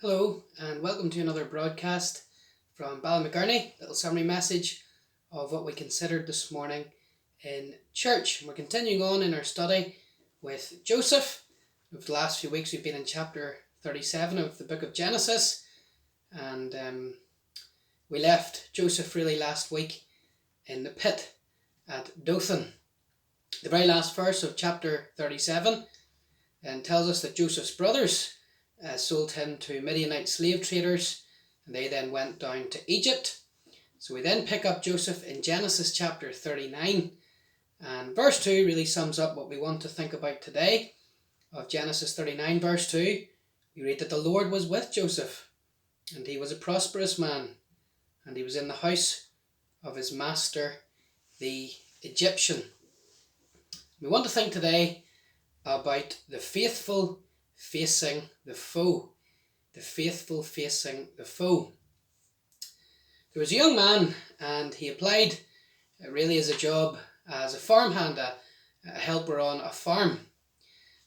Hello and welcome to another broadcast from Ballymcgurney, little summary message of what we considered this morning in church. We're continuing on in our study with Joseph. Over the last few weeks we've been in chapter 37 of the book of Genesis, and we left Joseph really last week in the pit at Dothan. The very last verse of chapter 37 tells us that Joseph's brothers sold him to Midianite slave traders, and they then went down to Egypt. So we then pick up Joseph in Genesis chapter 39, and verse 2 really sums up what we want to think about today. Of Genesis 39 verse 2, we read that the Lord was with Joseph, and he was a prosperous man, and he was in the house of his master the Egyptian. We want to think today about the faithful facing the foe. The faithful facing the foe. There was a young man, and he applied really as a job as a farmhand, a helper on a farm. And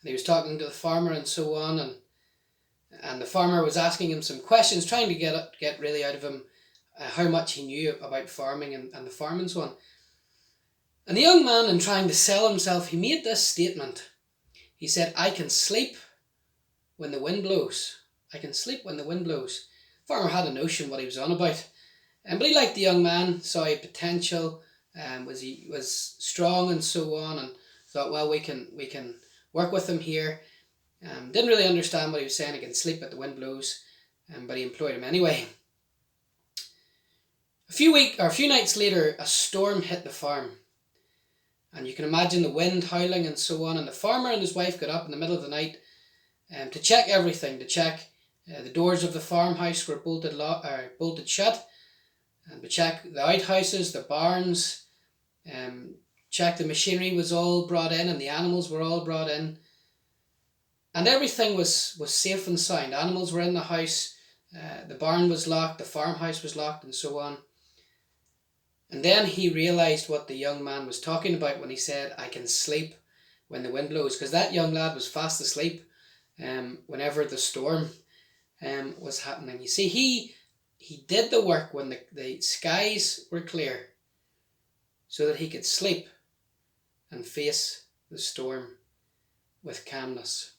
he was talking to the farmer and so on, and the farmer was asking him some questions, trying to get really out of him how much he knew about farming and the farm and so on. And the young man, in trying to sell himself, he made this statement. He said, "I can sleep when the wind blows. I can sleep when the wind blows." Farmer had a notion what he was on about, but he liked the young man, saw a potential, was strong and so on, and thought, well, we can work with him here. Didn't really understand what he was saying. He can sleep at the wind blows, but he employed him anyway. A few nights later, a storm hit the farm. And you can imagine the wind howling and so on, and the farmer and his wife got up in the middle of the night to check everything, to check the doors of the farmhouse were bolted shut, and to check the outhouses, the barns, check the machinery was all brought in and the animals were all brought in, and everything was safe and sound. Animals were in the house, the barn was locked, the farmhouse was locked, and so on. And then he realised what the young man was talking about when he said, "I can sleep when the wind blows," because that young lad was fast asleep whenever the storm was happening. You see, he did the work when the skies were clear, so that he could sleep and face the storm with calmness.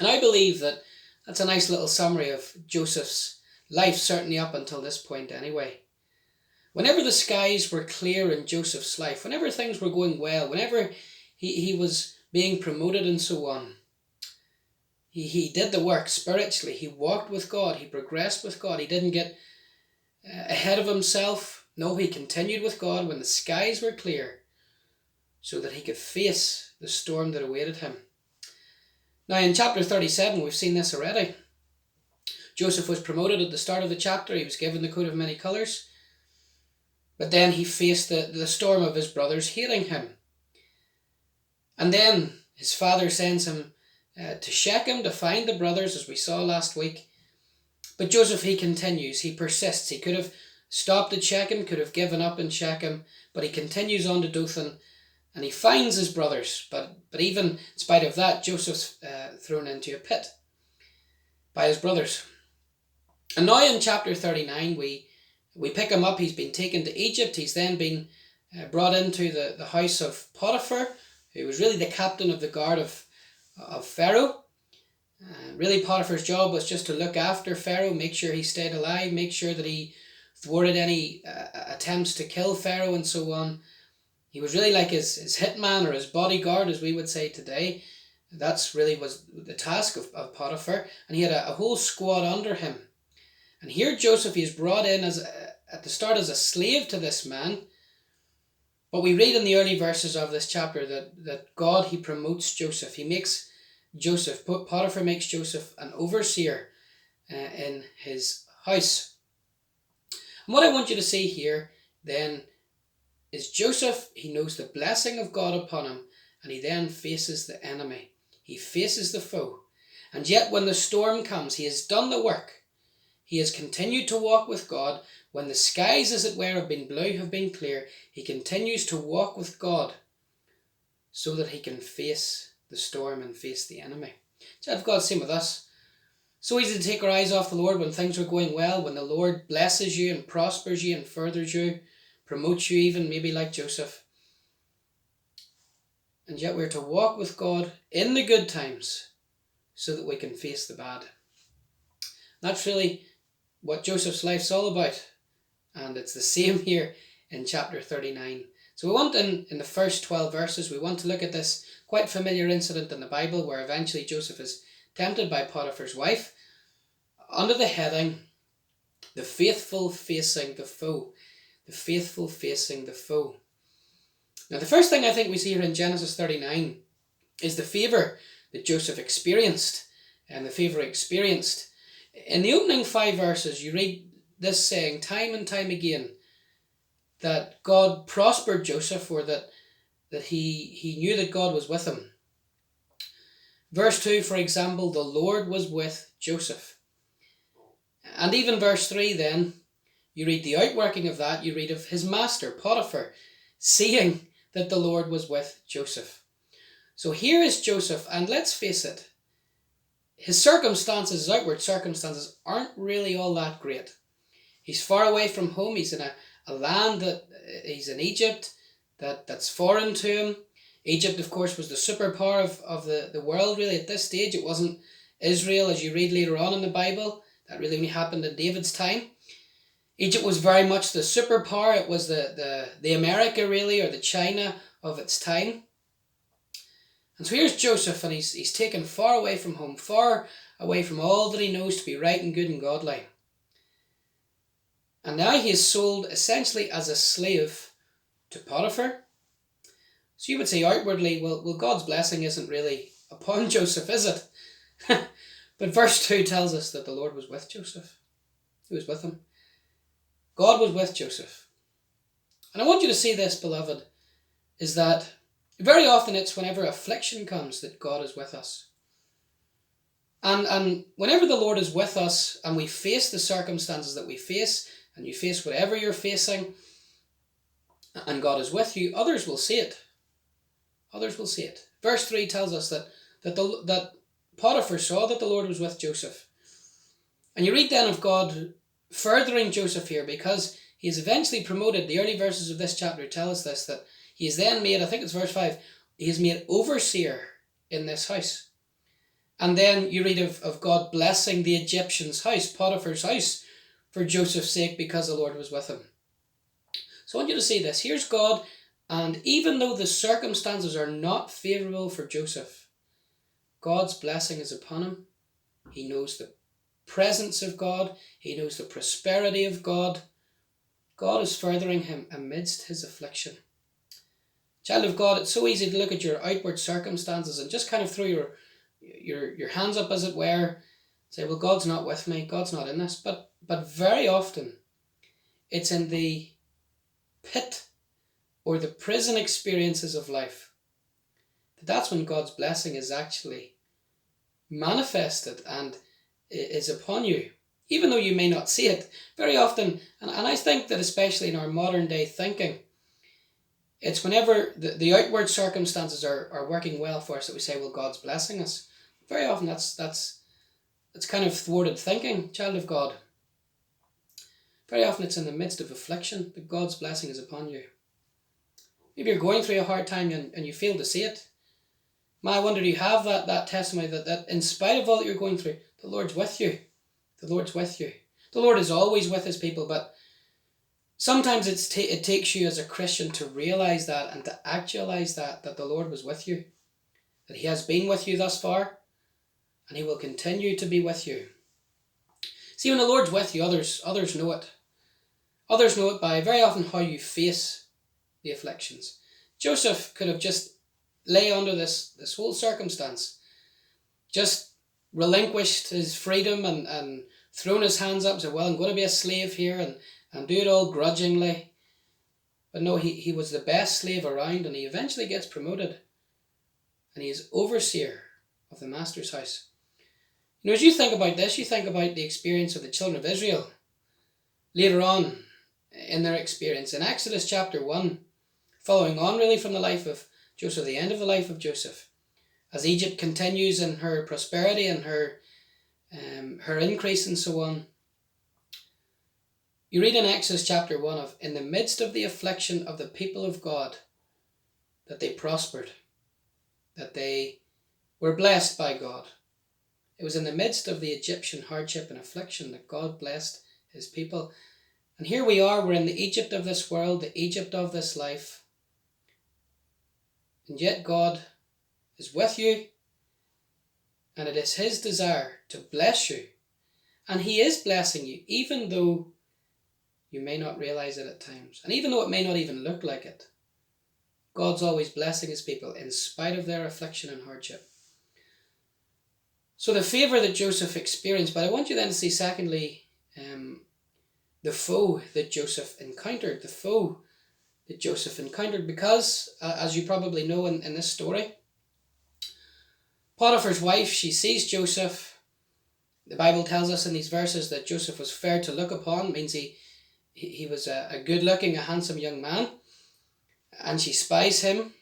And I believe that's a nice little summary of Joseph's life, certainly up until this point anyway. Whenever the skies were clear in Joseph's life, whenever things were going well, whenever he was being promoted and so on, he did the work spiritually. He walked with God. He progressed with God. He didn't get ahead of himself. No, he continued with God when the skies were clear, so that he could face the storm that awaited him. Now in chapter 37, we've seen this already. Joseph was promoted at the start of the chapter. He was given the coat of many colours. But then he faced the storm of his brothers hating him. And then his father sends him to Shechem to find the brothers, as we saw last week. But Joseph, he continues, he persists. He could have stopped at Shechem, could have given up in Shechem, but he continues on to Dothan, and he finds his brothers. But even in spite of that, Joseph's thrown into a pit by his brothers. And now in chapter 39, we pick him up. He's been taken to Egypt. He's then been brought into the house of Potiphar, who was really the captain of the guard of Pharaoh. Really, Potiphar's job was just to look after Pharaoh, make sure he stayed alive, make sure that he thwarted any attempts to kill Pharaoh and so on. He was really like his hitman or his bodyguard, as we would say today. That's really was the task of Potiphar, and he had a whole squad under him. And here Joseph is brought in at the start as a slave to this man. But we read in the early verses of this chapter that God, he promotes Joseph. He makes Joseph, Potiphar makes Joseph an overseer in his house. And what I want you to see here then is Joseph, he knows the blessing of God upon him, and he then faces the enemy. He faces the foe. And yet when the storm comes, he has done the work. He has continued to walk with God. When the skies, as it were, have been blue, have been clear, he continues to walk with God so that he can face the storm and face the enemy. Child of God, same with us. So easy to take our eyes off the Lord when things are going well, when the Lord blesses you and prospers you and furthers you, promotes you even, maybe like Joseph. And yet we're to walk with God in the good times so that we can face the bad. That's really what Joseph's life's all about. And it's the same here in chapter 39. So we want in the first 12 verses, we want to look at this quite familiar incident in the Bible where eventually Joseph is tempted by Potiphar's wife under the heading, the faithful facing the foe. The faithful facing the foe. Now the first thing I think we see here in Genesis 39 is the favour that Joseph experienced. And the favour experienced. In the opening 5 verses you read this saying time and time again that God prospered Joseph, or that he knew that God was with him. Verse 2, for example, the Lord was with Joseph. And even verse 3 then, you read the outworking of that, you read of his master, Potiphar, seeing that the Lord was with Joseph. So here is Joseph, and let's face it, his circumstances, his outward circumstances, aren't really all that great. He's far away from home, he's in a land he's in Egypt, that's foreign to him. Egypt, of course, was the superpower of the world, really, at this stage. It wasn't Israel, as you read later on in the Bible. That really only happened in David's time. Egypt was very much the superpower. It was the America, really, or the China of its time. And so here's Joseph, and he's taken far away from home, far away from all that he knows to be right and good and godly. And now he is sold essentially as a slave to Potiphar. So you would say outwardly, well, God's blessing isn't really upon Joseph, is it? But verse 2 tells us that the Lord was with Joseph. He was with him. God was with Joseph. And I want you to see this, beloved, is that very often it's whenever affliction comes that God is with us. And whenever the Lord is with us and we face the circumstances that we face, and you face whatever you're facing, and God is with you, others will see it. Others will see it. Verse 3 tells us that Potiphar saw that the Lord was with Joseph. And you read then of God furthering Joseph here, because he is eventually promoted. The early verses of this chapter tell us this, that he is then made, I think it's verse 5, he is made overseer in this house. And then you read of God blessing the Egyptian's house, Potiphar's house, for Joseph's sake, because the Lord was with him. So I want you to see this. Here's God, and even though the circumstances are not favourable for Joseph, God's blessing is upon him. He knows the presence of God. He knows the prosperity of God. God is furthering him amidst his affliction. Child of God, it's so easy to look at your outward circumstances and just kind of throw your hands up, as it were, say, well, God's not with me, God's not in this. But very often, it's in the pit or the prison experiences of life that's when God's blessing is actually manifested and is upon you. Even though you may not see it, very often, and I think that especially in our modern day thinking, it's whenever the outward circumstances are working well for us that we say, well, God's blessing us. Very often that's kind of thwarted thinking, child of God. Very often it's in the midst of affliction that God's blessing is upon you. Maybe you're going through a hard time and you fail to see it. I wonder, do you have that testimony that in spite of all that you're going through, the Lord's with you? The Lord's with you. The Lord is always with his people, but sometimes it takes you as a Christian to realise that and to actualise that the Lord was with you. That he has been with you thus far, and he will continue to be with you. See, when the Lord's with you, others know it. Others know it by very often how you face the afflictions. Joseph could have just lay under this whole circumstance, just relinquished his freedom and thrown his hands up and said, well, I'm going to be a slave here and do it all grudgingly. But no, he was the best slave around, and he eventually gets promoted. And he is overseer of the master's house. You know, as you think about this, you think about the experience of the children of Israel later on in their experience. In Exodus chapter 1, following on really from the life of Joseph, the end of the life of Joseph, as Egypt continues in her prosperity and her her increase and so on. You read in Exodus chapter 1 of, in the midst of the affliction of the people of God, that they prospered, that they were blessed by God. It was in the midst of the Egyptian hardship and affliction that God blessed his people. And here we are, we're in the Egypt of this world, the Egypt of this life. And yet God is with you, and it is his desire to bless you. And he is blessing you, even though you may not realize it at times. And even though it may not even look like it, God's always blessing his people in spite of their affliction and hardship. So the favour that Joseph experienced, but I want you then to see secondly, the foe that Joseph encountered. The foe that Joseph encountered, because, as you probably know in this story, Potiphar's wife, she sees Joseph. The Bible tells us in these verses that Joseph was fair to look upon, means he was a good-looking, a handsome young man, and she spies him,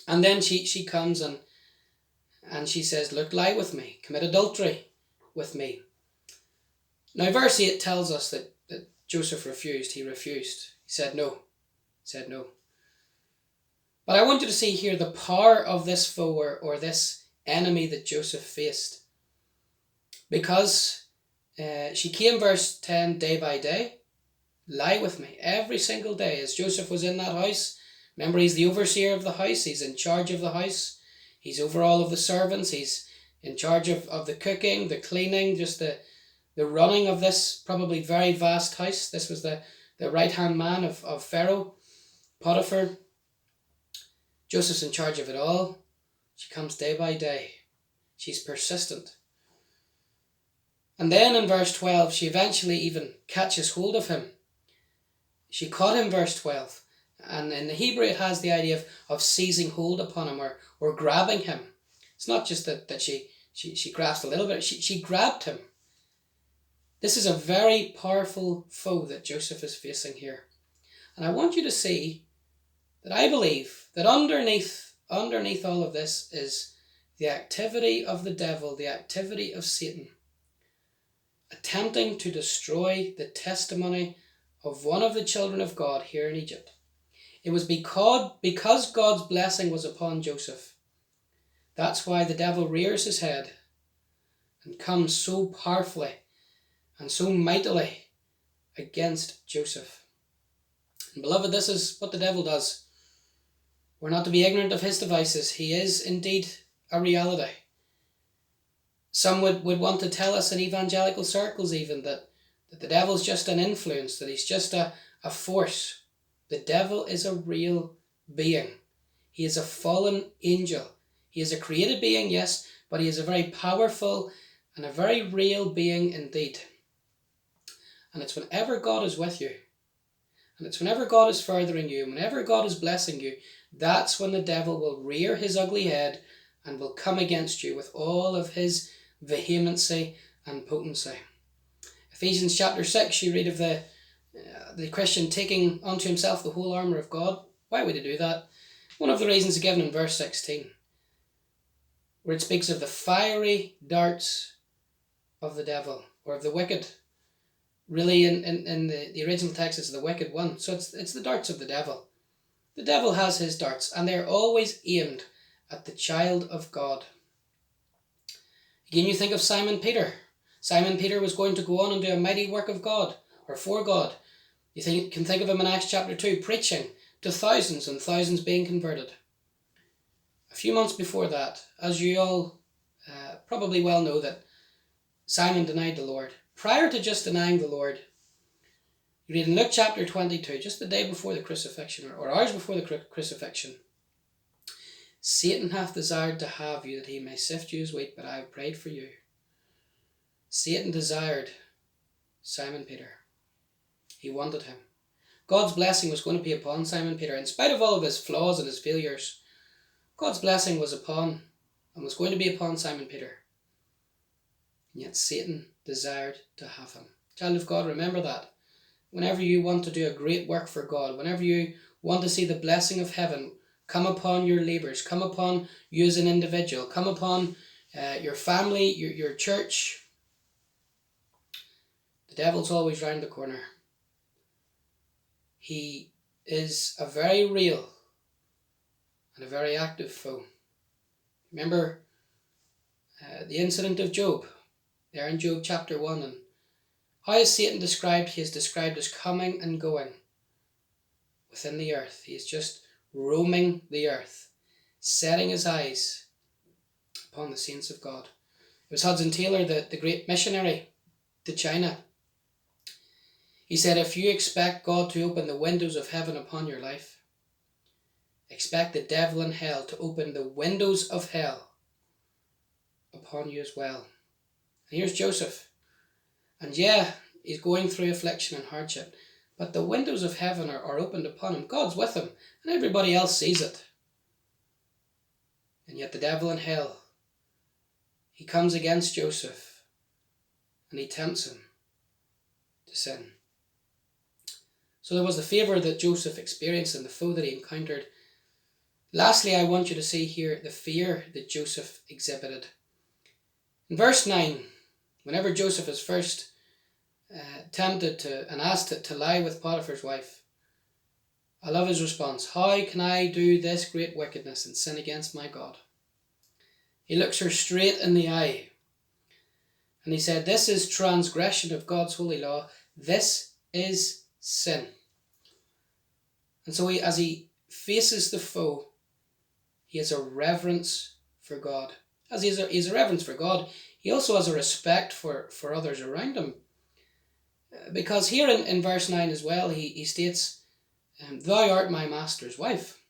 and then she comes and she says, look, lie with me, commit adultery with me. Now verse 8 tells us that Joseph refused. He refused. He said no. But I want you to see here the power of this foe or this enemy that Joseph faced. Because she came, verse 10, day by day, lie with me every single day. As Joseph was in that house, remember, he's the overseer of the house, he's in charge of the house, he's over all of the servants, he's in charge of the cooking, the cleaning, just the running of this probably very vast house. This was the right-hand man of Pharaoh, Potiphar. Joseph's in charge of it all. She comes day by day. She's persistent. And then in verse 12, she eventually even catches hold of him. She caught him, verse 12. And in the Hebrew, it has the idea of seizing hold upon him or grabbing him. It's not just that she grasped a little bit. She grabbed him. This is a very powerful foe that Joseph is facing here. And I want you to see that I believe that underneath all of this is the activity of the devil, the activity of Satan, attempting to destroy the testimony of one of the children of God here in Egypt. It was because God's blessing was upon Joseph. That's why the devil rears his head and comes so powerfully and so mightily against Joseph. And beloved, this is what the devil does. We're not to be ignorant of his devices. He is indeed a reality. Some would want to tell us in evangelical circles even that the devil's just an influence, that he's just a force. The devil is a real being. He is a fallen angel. He is a created being, yes, but he is a very powerful and a very real being indeed. And it's whenever God is with you, and it's whenever God is furthering you, whenever God is blessing you, that's when the devil will rear his ugly head and will come against you with all of his vehemency and potency. Ephesians chapter 6, you read of the Christian taking unto himself the whole armour of God. Why would he do that? One of the reasons is given in verse 16, where it speaks of the fiery darts of the devil, or of the wicked. Really, in the original text, it's the wicked one. So it's the darts of the devil. The devil has his darts, and they're always aimed at the child of God. Again, you think of Simon Peter. Simon Peter was going to go on and do a mighty work of God, or for God. You can think of him in Acts chapter 2, preaching to thousands and thousands being converted. A few months before that, as you all probably well know, that Simon denied the Lord. Prior to just denying the Lord, you read in Luke chapter 22, just the day before the crucifixion, or hours before the crucifixion, Satan hath desired to have you, that he may sift you as wheat, but I have prayed for you. Satan desired Simon Peter. He wanted him. God's blessing was going to be upon Simon Peter. In spite of all of his flaws and his failures, God's blessing was upon and was going to be upon Simon Peter. And yet Satan desired to have him. Child of God, remember that. Whenever you want to do a great work for God, whenever you want to see the blessing of heaven come upon your labours, come upon you as an individual, come upon your family, your church. The devil's always round the corner. He is a very real and a very active foe. Remember the incident of Job, there in Job chapter 1, and how is Satan described? He is described as coming and going within the earth. He is just roaming the earth, setting his eyes upon the saints of God. It was Hudson Taylor, the great missionary to China. He said, if you expect God to open the windows of heaven upon your life, expect the devil in hell to open the windows of hell upon you as well. And here's Joseph. And yeah, he's going through affliction and hardship, but the windows of heaven are opened upon him. God's with him, and everybody else sees it. And yet the devil in hell, he comes against Joseph, and he tempts him to sin. So there was the favour that Joseph experienced and the foe that he encountered. Lastly, I want you to see here the fear that Joseph exhibited. In verse 9, whenever Joseph is first tempted and asked to lie with Potiphar's wife, I love his response. How can I do this great wickedness and sin against my God? He looks her straight in the eye, and he said, this is transgression of God's holy law. This is sin. And so as he faces the foe, he has a reverence for God. As he has a reverence for God, he also has a respect for others around him. Because here in verse 9 as well, he states, thou art my master's wife.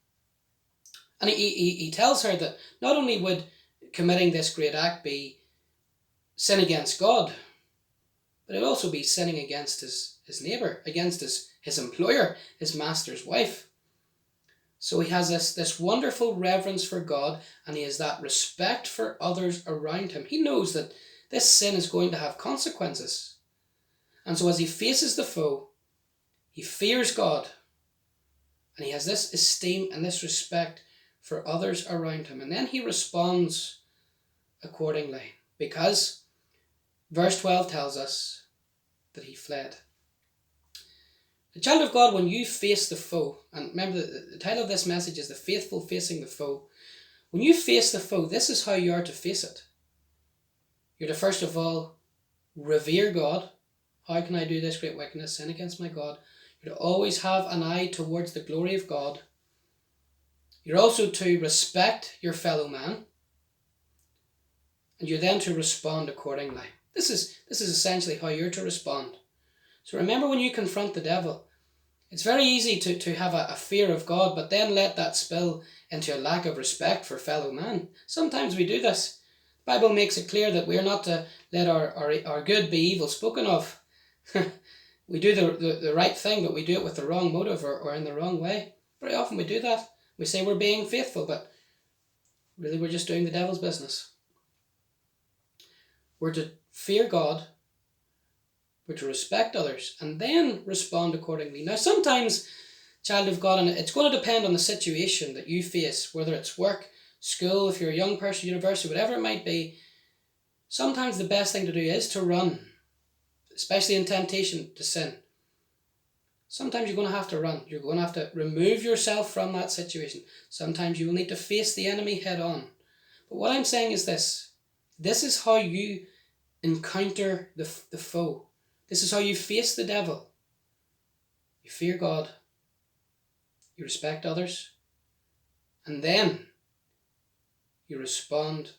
And he tells her that not only would committing this great act be sin against God, but it would also be sinning against his neighbour, against his employer, his master's wife. So he has this wonderful reverence for God, and he has that respect for others around him. He knows that this sin is going to have consequences. And so as he faces the foe, he fears God, and he has this esteem and this respect for others around him. And then he responds accordingly, because verse 12 tells us that he fled. The child of God, when you face the foe, and remember the title of this message is The Faithful Facing the Foe. When you face the foe, this is how you are to face it. You're to first of all revere God. How can I do this great wickedness, sin against my God? You're to always have an eye towards the glory of God. You're also to respect your fellow man. And you're then to respond accordingly. This is essentially how you're to respond. So remember, when you confront the devil, it's very easy to have a fear of God, but then let that spill into a lack of respect for fellow man. Sometimes we do this. The Bible makes it clear that we're not to let our good be evil spoken of. We do the right thing, but we do it with the wrong motive or in the wrong way. Very often we do that. We say we're being faithful, but really we're just doing the devil's business. We're to fear God, we're to respect others, and then respond accordingly. Now sometimes, child of God, and it's going to depend on the situation that you face, whether it's work, school, if you're a young person, university, whatever it might be, sometimes the best thing to do is to run, especially in temptation to sin. Sometimes you're going to have to run. You're going to have to remove yourself from that situation. Sometimes you will need to face the enemy head on. But what I'm saying is this. This is how you encounter the foe. This is how you face the devil. You fear God. You respect others. And then you respond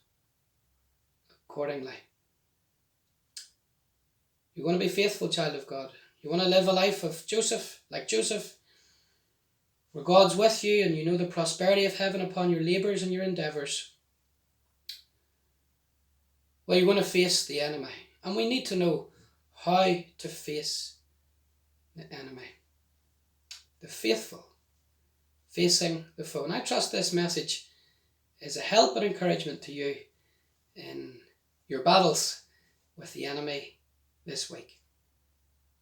accordingly. You want to be faithful, child of God. You want to live a life of Joseph, like Joseph, where God's with you and you know the prosperity of heaven upon your labours and your endeavours. Well, you're going to face the enemy. And we need to know how to face the enemy. The faithful facing the foe. And I trust this message is a help and encouragement to you in your battles with the enemy this week.